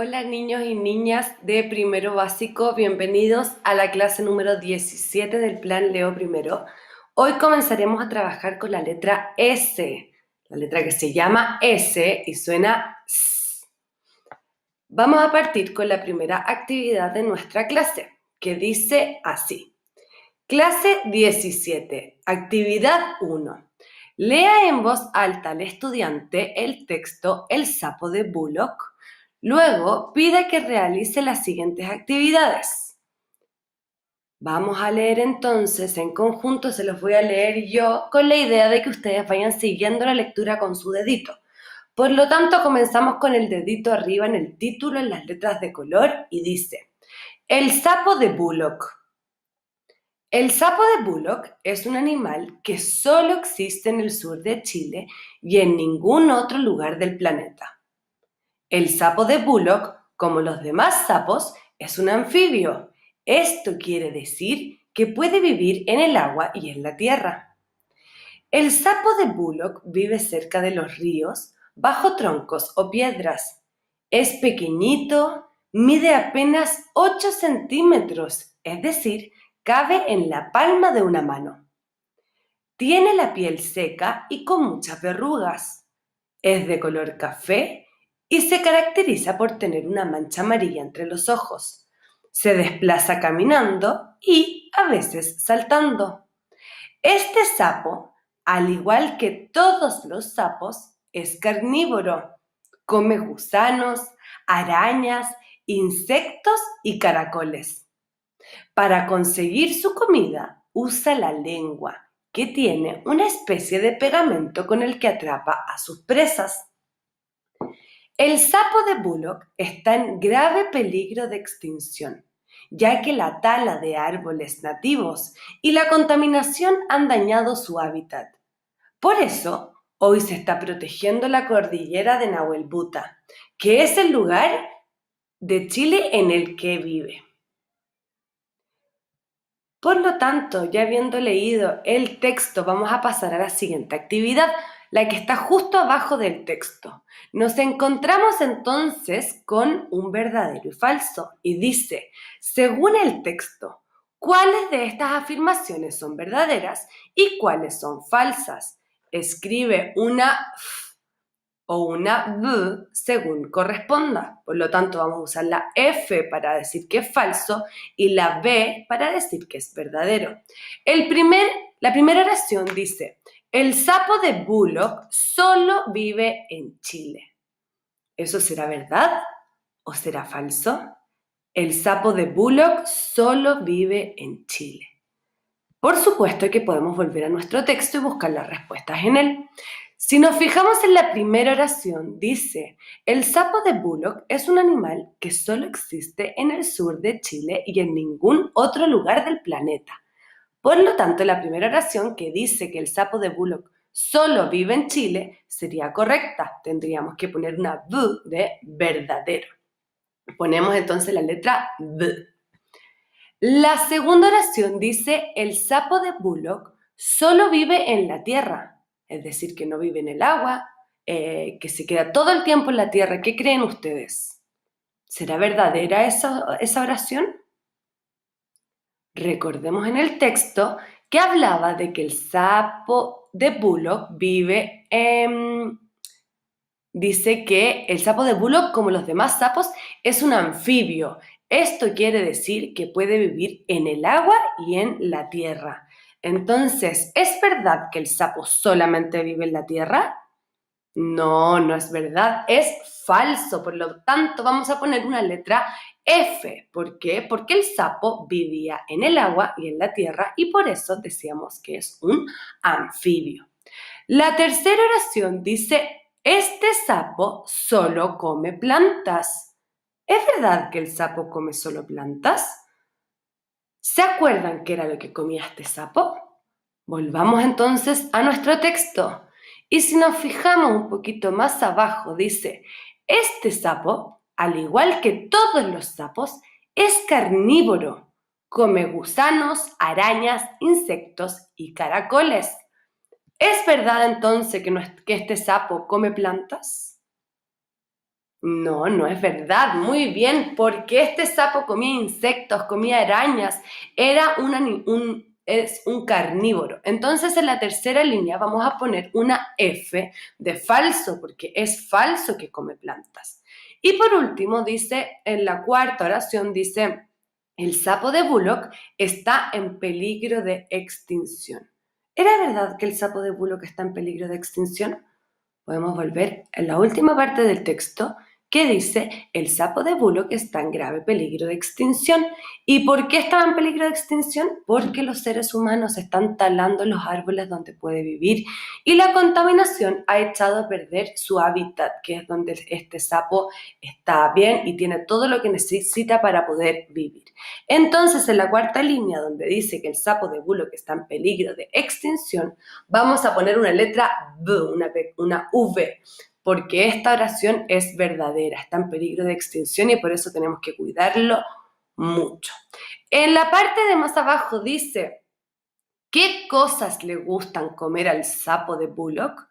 Hola niños y niñas de primero básico, bienvenidos a la clase número 17 del plan Leo Primero. Hoy comenzaremos a trabajar con la letra S, la letra que se llama S y suena S. Vamos a partir con la primera actividad de nuestra clase, que dice así. Clase 17, actividad 1. Lea en voz alta al estudiante el texto El sapo de Bullock. Luego, pida que realice las siguientes actividades. Vamos a leer entonces en conjunto, se los voy a leer yo con la idea de que ustedes vayan siguiendo la lectura con su dedito. Por lo tanto, comenzamos con el dedito arriba en el título, en las letras de color, y dice: El sapo de Bullock. El sapo de Bullock es un animal que solo existe en el sur de Chile y en ningún otro lugar del planeta. El sapo de Bullock, como los demás sapos, es un anfibio. Esto quiere decir que puede vivir en el agua y en la tierra. El sapo de Bullock vive cerca de los ríos, bajo troncos o piedras. Es pequeñito, mide apenas 8 centímetros, es decir, cabe en la palma de una mano. Tiene la piel seca y con muchas verrugas. Es de color café y se caracteriza por tener una mancha amarilla entre los ojos. Se desplaza caminando y a veces saltando. Este sapo, al igual que todos los sapos, es carnívoro. Come gusanos, arañas, insectos y caracoles. Para conseguir su comida, usa la lengua, que tiene una especie de pegamento con el que atrapa a sus presas. El sapo de Bullock está en grave peligro de extinción, ya que la tala de árboles nativos y la contaminación han dañado su hábitat. Por eso, hoy se está protegiendo la cordillera de Nahuelbuta, que es el lugar de Chile en el que vive. Por lo tanto, ya habiendo leído el texto, vamos a pasar a la siguiente actividad, la que está justo abajo del texto. Nos encontramos entonces con un verdadero y falso y dice: según el texto, ¿cuáles de estas afirmaciones son verdaderas y cuáles son falsas? Escribe una F o una V según corresponda. Por lo tanto, vamos a usar la F para decir que es falso y la V para decir que es verdadero. La primera oración dice: el sapo de Bullock solo vive en Chile. ¿Eso será verdad o será falso? El sapo de Bullock solo vive en Chile. Por supuesto que podemos volver a nuestro texto y buscar las respuestas en él. Si nos fijamos en la primera oración, dice: el sapo de Bullock es un animal que solo existe en el sur de Chile y en ningún otro lugar del planeta. Por lo tanto, la primera oración que dice que el sapo de Bullock solo vive en Chile sería correcta. Tendríamos que poner una V de verdadero. Ponemos entonces la letra V. La segunda oración dice: el sapo de Bullock solo vive en la tierra, es decir, que no vive en el agua, que se queda todo el tiempo en la tierra. ¿Qué creen ustedes? ¿Será verdadera esa oración? Recordemos en el texto que hablaba de que el sapo de Bullock vive en... Dice que el sapo de Bullock, como los demás sapos, es un anfibio. Esto quiere decir que puede vivir en el agua y en la tierra. Entonces, ¿es verdad que el sapo solamente vive en la tierra? No, no es verdad, es falso. Por lo tanto, vamos a poner una letra F. ¿Por qué? Porque el sapo vivía en el agua y en la tierra y por eso decíamos que es un anfibio. La tercera oración dice: este sapo solo come plantas. ¿Es verdad que el sapo come solo plantas? ¿Se acuerdan qué era lo que comía este sapo? Volvamos entonces a nuestro texto. Y si nos fijamos un poquito más abajo, dice: este sapo, al igual que todos los sapos, es carnívoro. Come gusanos, arañas, insectos y caracoles. ¿Es verdad entonces que este sapo come plantas? No, no es verdad. Muy bien, porque este sapo comía insectos, comía arañas, es un carnívoro. Entonces, en la tercera línea vamos a poner una F de falso, porque es falso que come plantas. Y por último, dice, en la cuarta oración, dice, el sapo de Bullock está en peligro de extinción. ¿Era verdad que el sapo de Bullock está en peligro de extinción? Podemos volver en la última parte del texto que dice el sapo de Bullock está en grave peligro de extinción. ¿Y por qué estaba en peligro de extinción? Porque los seres humanos están talando los árboles donde puede vivir y la contaminación ha echado a perder su hábitat, que es donde este sapo está bien y tiene todo lo que necesita para poder vivir. Entonces, en la cuarta línea, donde dice que el sapo de Bullock está en peligro de extinción, vamos a poner una letra B, una V, porque esta oración es verdadera, está en peligro de extinción y por eso tenemos que cuidarlo mucho. En la parte de más abajo dice, ¿qué cosas le gustan comer al sapo de Bullock?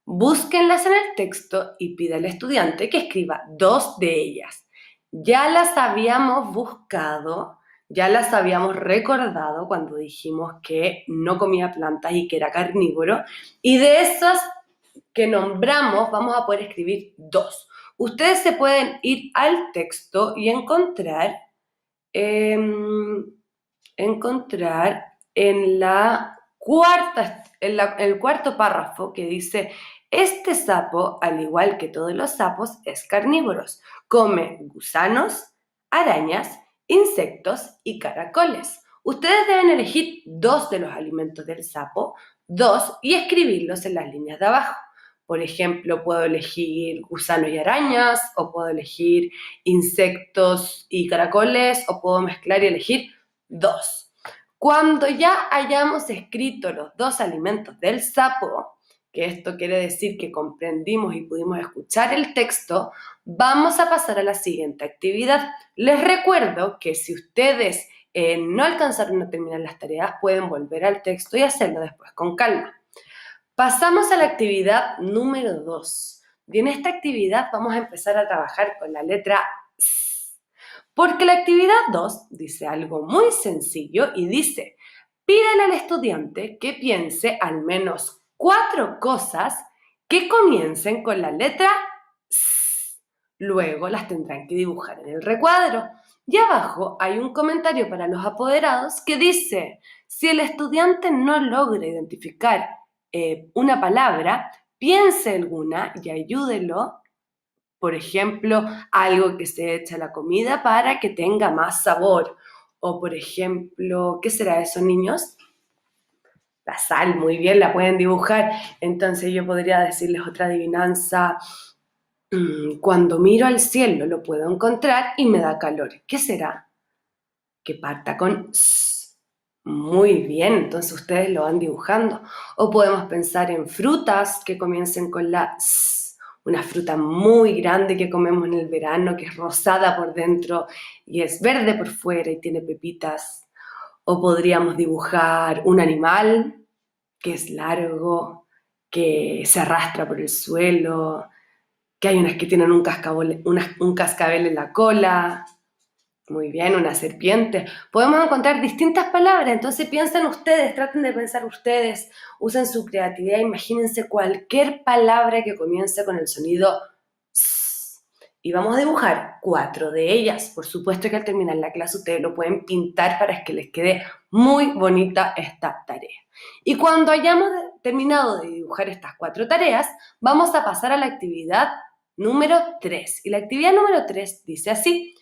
Búsquenlas en el texto y pide al estudiante que escriba 2 de ellas. Ya las habíamos buscado, ya las habíamos recordado cuando dijimos que no comía plantas y que era carnívoro, y de esas que nombramos vamos a poder escribir 2. Ustedes se pueden ir al texto y encontrar en el cuarto párrafo que dice, este sapo, al igual que todos los sapos, es carnívoro. Come gusanos, arañas, insectos y caracoles. Ustedes deben elegir 2 de los alimentos del sapo, 2, y escribirlos en las líneas de abajo. Por ejemplo, puedo elegir gusanos y arañas, o puedo elegir insectos y caracoles, o puedo mezclar y elegir 2. Cuando ya hayamos escrito los 2 alimentos del sapo, que esto quiere decir que comprendimos y pudimos escuchar el texto, vamos a pasar a la siguiente actividad. Les recuerdo que si ustedes no alcanzaron a terminar las tareas, pueden volver al texto y hacerlo después con calma. Pasamos a la actividad número 2. Y en esta actividad vamos a empezar a trabajar con la letra S. Porque la actividad 2 dice algo muy sencillo y dice, pídele al estudiante que piense al menos 4 cosas que comiencen con la letra S. Luego las tendrán que dibujar en el recuadro. Y abajo hay un comentario para los apoderados que dice, si el estudiante no logra identificar una palabra, piense alguna y ayúdelo. Por ejemplo, algo que se echa a la comida para que tenga más sabor. O por ejemplo, ¿qué será eso, niños? La sal, muy bien, la pueden dibujar. Entonces yo podría decirles otra adivinanza. Cuando miro al cielo lo puedo encontrar y me da calor. ¿Qué será? Que parta con S. Muy bien, entonces ustedes lo van dibujando. O podemos pensar en frutas que comiencen con la S. Una fruta muy grande que comemos en el verano, que es rosada por dentro y es verde por fuera y tiene pepitas. O podríamos dibujar un animal que es largo, que se arrastra por el suelo, que hay unas que tienen un cascabel en la cola. Muy bien, una serpiente. Podemos encontrar distintas palabras, entonces piensen ustedes, traten de pensar ustedes, usen su creatividad, imagínense cualquier palabra que comience con el sonido S. Y vamos a dibujar 4 de ellas. Por supuesto que al terminar la clase ustedes lo pueden pintar para que les quede muy bonita esta tarea. Y cuando hayamos terminado de dibujar estas 4 tareas, vamos a pasar a la actividad número 3. Y la actividad número 3 dice así.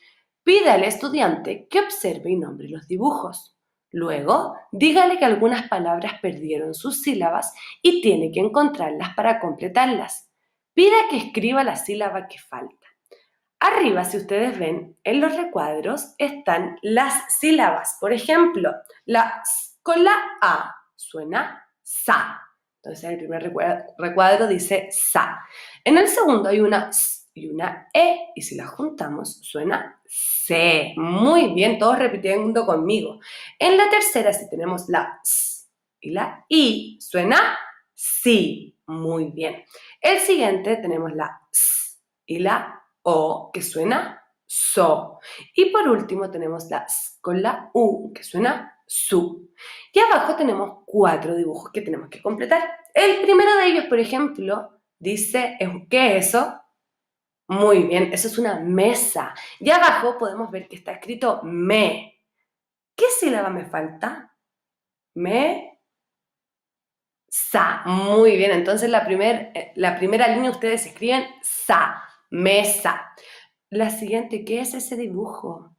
Pide al estudiante que observe y nombre los dibujos. Luego, dígale que algunas palabras perdieron sus sílabas y tiene que encontrarlas para completarlas. Pida que escriba la sílaba que falta. Arriba, si ustedes ven, en los recuadros están las sílabas. Por ejemplo, la S con la A suena sa. Entonces, el primer recuadro dice sa. En el segundo hay una S y una E, y si las juntamos suena se. Muy bien, todos repitiendo conmigo. En la tercera, si tenemos la S y la I, suena si. Muy bien. El siguiente tenemos la S y la O, que suena so. Y por último tenemos la S con la U, que suena su. Y abajo tenemos 4 dibujos que tenemos que completar. El primero de ellos, por ejemplo, dice, ¿qué es eso? Muy bien, eso es una mesa. Y abajo podemos ver que está escrito me. ¿Qué sílaba me falta? Me, sa. Muy bien, entonces la primera línea ustedes escriben sa, mesa. La siguiente, ¿qué es ese dibujo?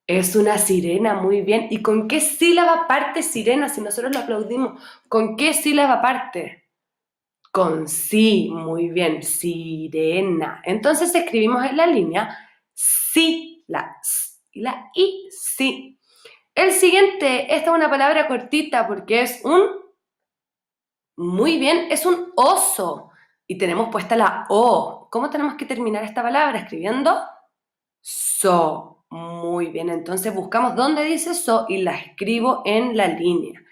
Es una sirena, muy bien. ¿Y con qué sílaba parte sirena? Si nosotros lo aplaudimos, ¿con qué sílaba parte? Con sí, muy bien, sirena. Entonces escribimos en la línea sí, la s y la i, sí. El siguiente, esta es una palabra cortita porque es muy bien, es un oso. Y tenemos puesta la O. ¿Cómo tenemos que terminar esta palabra? Escribiendo so. Muy bien, entonces buscamos dónde dice so y la escribo en la línea.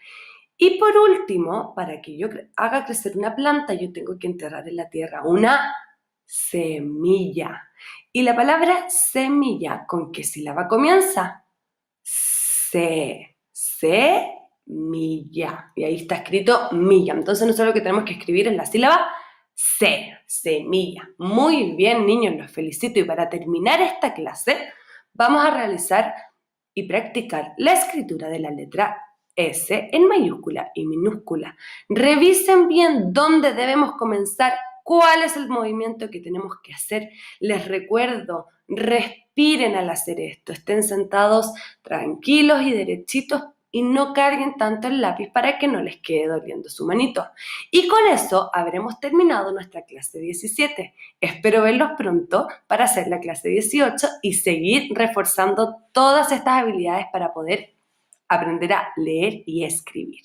Y por último, para que yo haga crecer una planta, yo tengo que enterrar en la tierra una semilla. Y la palabra semilla, ¿con qué sílaba comienza? Semilla. Y ahí está escrito milla. Entonces nosotros lo que tenemos que escribir es la sílaba se, semilla. Muy bien, niños, los felicito. Y para terminar esta clase, vamos a realizar y practicar la escritura de la letra S en mayúscula y minúscula. Revisen bien dónde debemos comenzar, cuál es el movimiento que tenemos que hacer. Les recuerdo, respiren al hacer esto, estén sentados tranquilos y derechitos y no carguen tanto el lápiz para que no les quede doliendo su manito. Y con eso habremos terminado nuestra clase 17. Espero verlos pronto para hacer la clase 18 y seguir reforzando todas estas habilidades para poder aprender a leer y escribir.